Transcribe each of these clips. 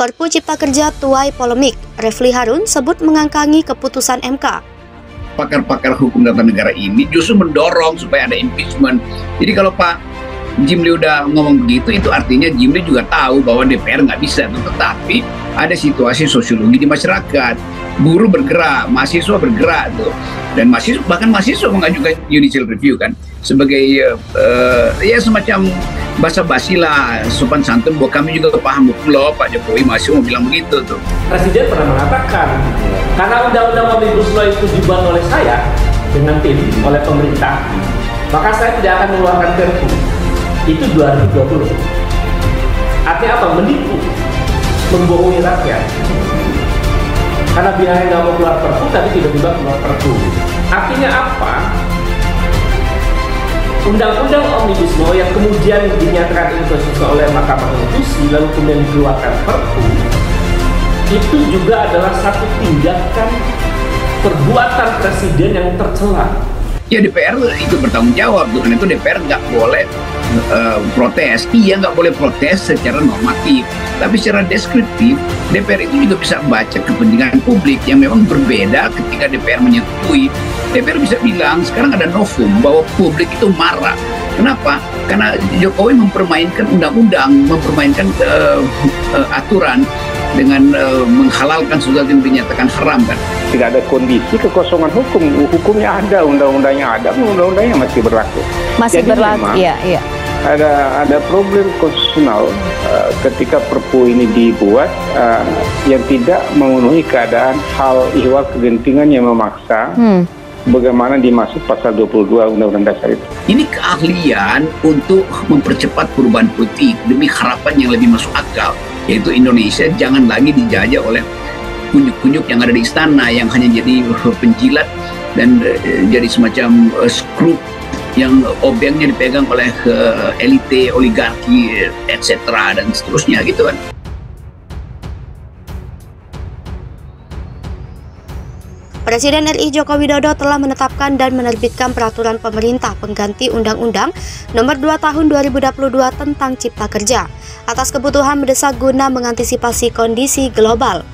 Perpu Cipta Kerja tuai polemik. Refli Harun sebut mengangkangi keputusan MK. Pakar-pakar hukum tata negara ini justru mendorong supaya ada impeachment. Jadi kalau Pak Jimli udah ngomong begitu, itu artinya Jimli juga tahu bahwa DPR nggak bisa. Tetapi ada situasi sosiologi di masyarakat. Buruh bergerak, mahasiswa bergerak tuh. Dan bahkan mahasiswa mengajukan judicial review kan sebagai ya semacam basa-basi lah, sopan santun bahwa kami juga paham hukum loh, Pak Jokowi masih mau bilang begitu tuh. Presiden pernah mengatakan, karena undang-undang Omnibus Law itu dibuat oleh saya dengan tim oleh pemerintah, maka saya tidak akan mengeluarkan Perpu. Itu 2020. Artinya apa? Menipu, membohongi rakyat. Karena bilangnya nggak mau keluar Perpu, tapi tiba-tiba keluar Perpu. Artinya apa? Undang-undang Omnibus Law yang kemudian dinyatakan inkonstitusional oleh Mahkamah Konstitusi lalu kemudian dikeluarkan Perpu, itu juga adalah satu tindakan perbuatan presiden yang tercela. Ya DPR ikut bertanggung jawab, karena itu DPR nggak boleh protes. Iya, nggak boleh protes secara normatif, tapi secara deskriptif DPR itu juga bisa baca kepentingan publik yang memang berbeda. Ketika DPR menyetujui, DPR bisa bilang sekarang ada novum bahwa publik itu marah. Kenapa? Karena Jokowi mempermainkan undang-undang, mempermainkan aturan dengan menghalalkan sesuatu yang dinyatakan haram kan. Tidak ada kondisi kekosongan hukum, hukumnya ada, undang-undangnya ada, undang-undangnya masih berlaku. Masih jadi berlaku, iya. Ada problem konstitusional ketika Perpu ini dibuat yang tidak memenuhi keadaan hal ihwal kegentingan yang memaksa. Bagaimana dimaksud pasal 22 Undang-Undang Dasar itu. Ini keahlian untuk mempercepat perubahan politik demi harapan yang lebih masuk akal, yaitu Indonesia jangan lagi dijajah oleh kunyuk-kunyuk yang ada di istana yang hanya jadi penjilat dan jadi semacam skrup yang objeknya dipegang oleh elite, oligarki, etc. dan seterusnya gitu kan. Presiden RI Joko Widodo telah menetapkan dan menerbitkan peraturan pemerintah pengganti Undang-Undang Nomor 2 Tahun 2022 tentang Cipta Kerja atas kebutuhan mendesak guna mengantisipasi kondisi global.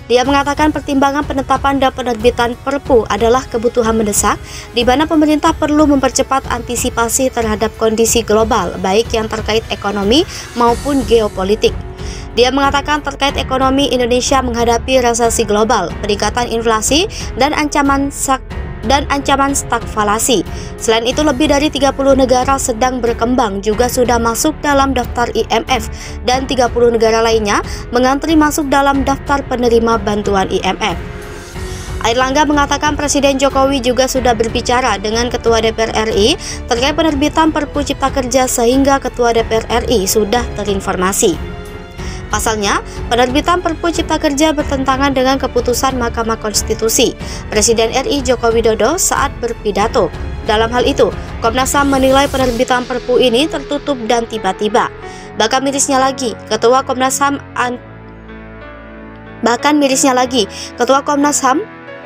Dia mengatakan pertimbangan penetapan dan penerbitan Perpu adalah kebutuhan mendesak, di mana pemerintah perlu mempercepat antisipasi terhadap kondisi global, baik yang terkait ekonomi maupun geopolitik. Dia mengatakan terkait ekonomi, Indonesia menghadapi resesi global, peningkatan inflasi, dan ancaman stagflasi. Selain itu, lebih dari 30 negara sedang berkembang juga sudah masuk dalam daftar IMF, dan 30 negara lainnya mengantri masuk dalam daftar penerima bantuan IMF. Airlangga mengatakan Presiden Jokowi juga sudah berbicara dengan Ketua DPR RI terkait penerbitan Perpu Cipta Kerja sehingga Ketua DPR RI sudah terinformasi. Pasalnya, penerbitan Perpu Cipta Kerja bertentangan dengan keputusan Mahkamah Konstitusi Presiden RI Joko Widodo saat berpidato. Dalam hal itu, Komnas HAM menilai penerbitan Perpu ini tertutup dan tiba-tiba. Bahkan mirisnya lagi, Ketua Komnas HAM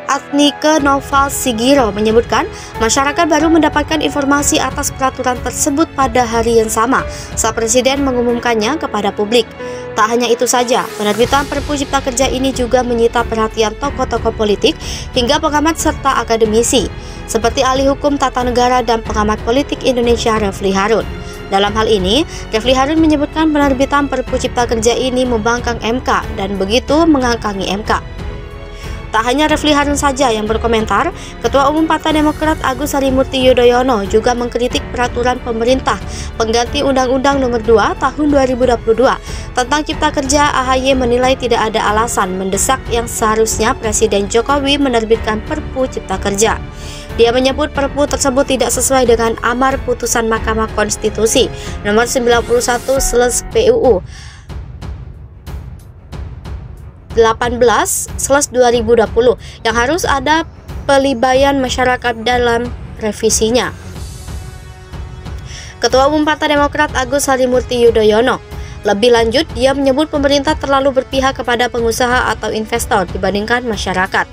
Adnike Noval Sigiro menyebutkan masyarakat baru mendapatkan informasi atas peraturan tersebut pada hari yang sama saat Presiden mengumumkannya kepada publik. Tak hanya itu saja, penerbitan Perpu Cipta Kerja ini juga menyita perhatian tokoh-tokoh politik hingga pengamat serta akademisi, seperti ahli hukum tata negara dan pengamat politik Indonesia Refli Harun. Dalam hal ini, Refli Harun menyebutkan penerbitan Perpu Cipta Kerja ini membangkang MK dan begitu mengangkangi MK. Tak hanya Refli Harun saja yang berkomentar, Ketua Umum Partai Demokrat Agus Harimurti Yudhoyono juga mengkritik peraturan pemerintah pengganti Undang-Undang Nomor 2 Tahun 2022 tentang Cipta Kerja. AHY menilai tidak ada alasan mendesak yang seharusnya Presiden Jokowi menerbitkan Perpu Cipta Kerja. Dia menyebut Perpu tersebut tidak sesuai dengan amar putusan Mahkamah Konstitusi Nomor 91/PUU 18/2020 yang harus ada pelibatan masyarakat dalam revisinya. Ketua Umum Partai Demokrat Agus Harimurti Yudhoyono lebih lanjut, dia menyebut pemerintah terlalu berpihak kepada pengusaha atau investor dibandingkan masyarakat.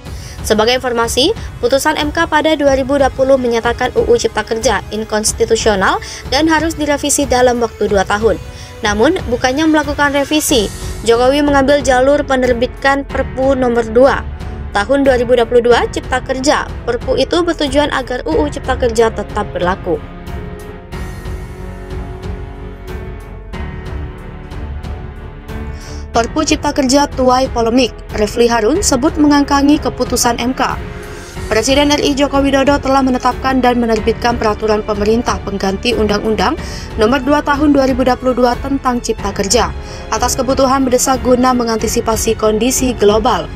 Sebagai informasi, putusan MK pada 2020 menyatakan UU Cipta Kerja inkonstitusional dan harus direvisi dalam waktu 2 tahun. Namun, bukannya melakukan revisi, Jokowi mengambil jalur menerbitkan Perpu nomor 2 tahun 2022 Cipta Kerja. Perpu itu bertujuan agar UU Cipta Kerja tetap berlaku. Perpu Cipta Kerja tuai polemik. Refli Harun sebut mengangkangi keputusan MK. Presiden RI Joko Widodo telah menetapkan dan menerbitkan peraturan pemerintah pengganti Undang-Undang Nomor 2 Tahun 2022 tentang Cipta Kerja atas kebutuhan mendesak guna mengantisipasi kondisi global.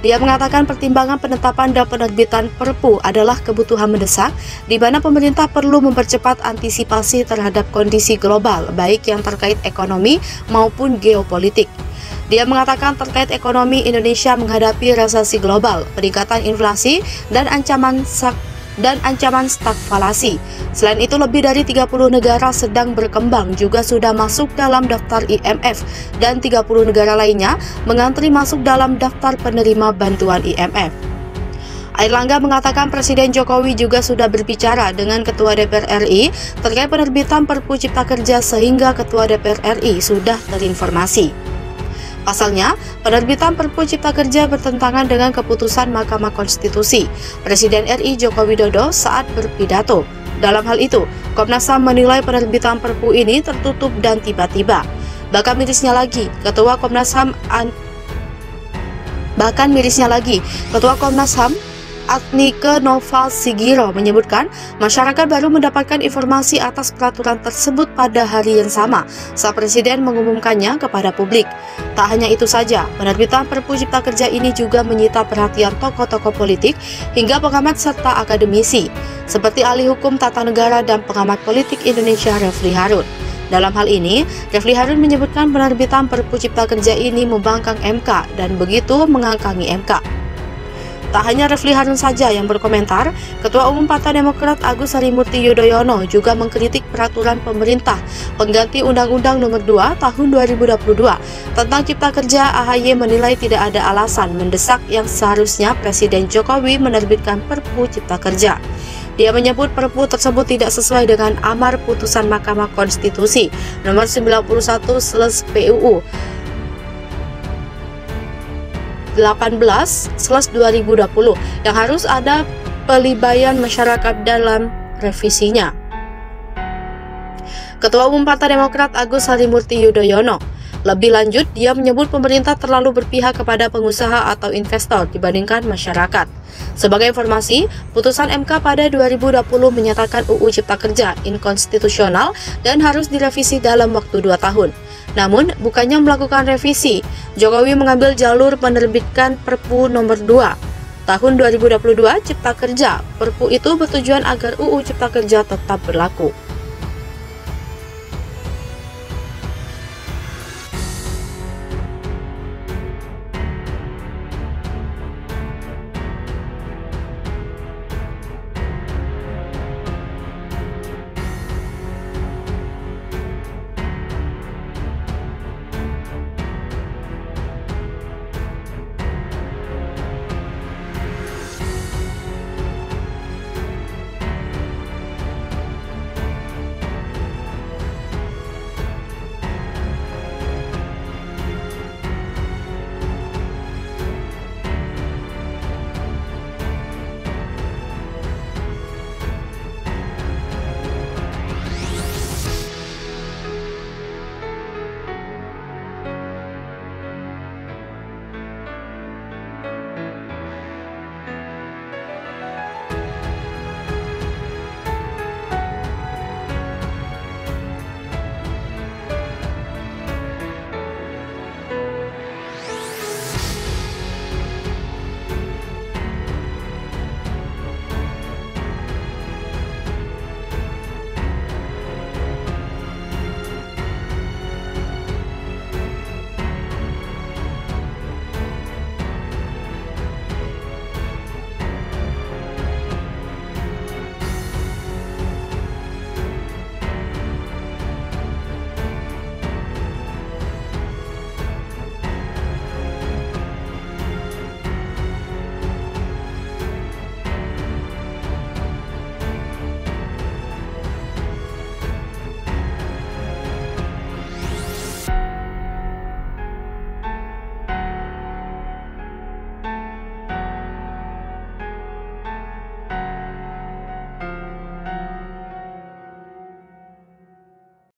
Dia mengatakan pertimbangan penetapan dan penerbitan Perpu adalah kebutuhan mendesak, di mana pemerintah perlu mempercepat antisipasi terhadap kondisi global, baik yang terkait ekonomi maupun geopolitik. Dia mengatakan terkait ekonomi, Indonesia menghadapi resesi global, peningkatan inflasi, dan ancaman stagflasi. Selain itu, lebih dari 30 negara sedang berkembang juga sudah masuk dalam daftar IMF, dan 30 negara lainnya mengantri masuk dalam daftar penerima bantuan IMF. Airlangga mengatakan Presiden Jokowi juga sudah berbicara dengan Ketua DPR RI terkait penerbitan Perpu Cipta Kerja sehingga Ketua DPR RI sudah terinformasi. Pasalnya, penerbitan Perpu Cipta Kerja bertentangan dengan keputusan Mahkamah Konstitusi Presiden RI Joko Widodo saat berpidato. Dalam hal itu, Komnas HAM menilai penerbitan Perpu ini tertutup dan tiba-tiba. Bahkan mirisnya lagi, Ketua Komnas HAM Adnike Noval Sigiro menyebutkan masyarakat baru mendapatkan informasi atas peraturan tersebut pada hari yang sama saat Presiden mengumumkannya kepada publik. Tak hanya itu saja, penerbitan Perpu Cipta Kerja ini juga menyita perhatian tokoh-tokoh politik hingga pengamat serta akademisi, seperti ahli hukum tata negara dan pengamat politik Indonesia Refli Harun. Dalam hal ini, Refli Harun menyebutkan penerbitan Perpu Cipta Kerja ini membangkang MK dan begitu mengangkangi MK. Tak hanya Refli Harun saja yang berkomentar, Ketua Umum Partai Demokrat Agus Harimurti Yudhoyono juga mengkritik peraturan pemerintah pengganti Undang-Undang Nomor 2 Tahun 2022 tentang Cipta Kerja. AHY menilai tidak ada alasan mendesak yang seharusnya Presiden Jokowi menerbitkan Perpu Cipta Kerja. Dia menyebut Perpu tersebut tidak sesuai dengan amar putusan Mahkamah Konstitusi Nomor 91/PUU 18/2020 yang harus ada pelibatan masyarakat dalam revisinya. Ketua Umum Partai Demokrat Agus Harimurti Yudhoyono lebih lanjut, dia menyebut pemerintah terlalu berpihak kepada pengusaha atau investor dibandingkan masyarakat. Sebagai informasi, putusan MK pada 2020 menyatakan UU Cipta Kerja inkonstitusional dan harus direvisi dalam waktu 2 tahun. Namun, bukannya melakukan revisi, Jokowi mengambil jalur menerbitkan Perpu nomor 2 tahun 2022 Cipta Kerja. Perpu itu bertujuan agar UU Cipta Kerja tetap berlaku.